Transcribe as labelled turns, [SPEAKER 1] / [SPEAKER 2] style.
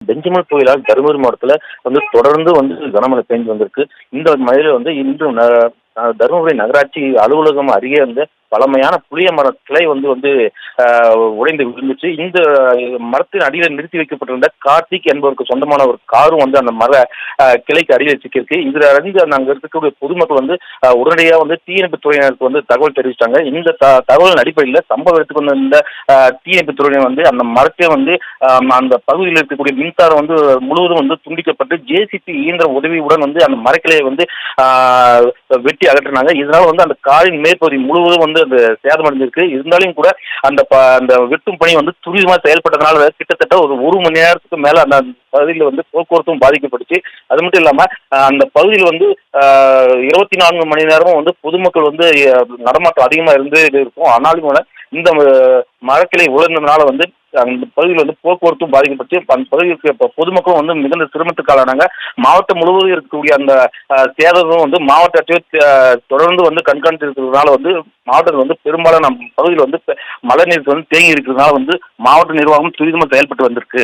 [SPEAKER 1] Benjamin புயலால் தருமபுரி மாவட்டத்துல தொடர்ந்து கனமழை பெஞ்சு வந்திருக்கு. இந்த மழையில இன்று தருமபுரி நகராட்சி அலுவலகம் அருகே பழமையான புளிய மர கிளை உடைந்து விழுந்துச்சு. இந்த மரத்தின் அடியில் நிறுத்தி வைக்கப்பட்டிருந்த கார்த்திக் என்பவருக்கு சொந்தமான ஒரு காரும் அந்த மர கிளைக்கு அடியில் சிக்கியிருக்கு. இதுல அறிந்து அங்க இருக்கக்கூடிய பொதுமக்கள் உடனடியாக தீயணைப்பு துறையினருக்கு தகவல் தெரிவிச்சிட்டாங்க. இந்த தகவலின் அடிப்படையில் சம்பவ இடத்துக்கு இந்த தீயணைப்பு துறையினர் அந்த மரத்தை அந்த பகுதியில் இருக்கக்கூடிய மின்சாரம் முழுவதும் துண்டிக்கப்பட்டு ஜேசிபி இயந்திர உதவியுடன் அந்த மரக்கிளையை வெட்டி அகற்றினாங்க. இதனால அந்த காரின் மேற்பகுதி முழுவதும் அந்த சேதமடைந்திருக்கு. இருந்தாலும் கூட அந்த வெட்டும் பணி துரிதமா செயல்பட்டதனால கிட்டத்தட்ட ஒரு மணி நேரத்துக்கு மேல அந்த பகுதியில் போக்குவரத்தும் பாதிக்கப்பட்டுச்சு. அது மட்டும் இல்லாம அந்த பகுதியில் 24 மணி நேரமும் பொதுமக்கள் நடமாட்டம் அதிகமா இருந்து இருக்கும். ஆனாலும் கூட இந்த மரக்கிளை உழந்ததுனால அந்த பகுதியில் போக்குவரத்தும் பாதிக்கப்பட்டு அந்த பகுதிக்கு பொதுமக்களும் மிகுந்த சிரமத்துக்கு ஆளானாங்க. மாவட்டம் முழுவதும் இருக்கக்கூடிய அந்த சேதமும் மாவட்ட ஆட்சியர் தொடர்ந்து கண்காணித்து இருக்கிறதுனால மாவட்டத்தில் பெரும்பாலான பகுதியில் மழை நீர் தேங்கி இருக்கிறதுனால மாவட்ட நிர்வாகம் துரிதமாக செயல்பட்டு வந்திருக்கு.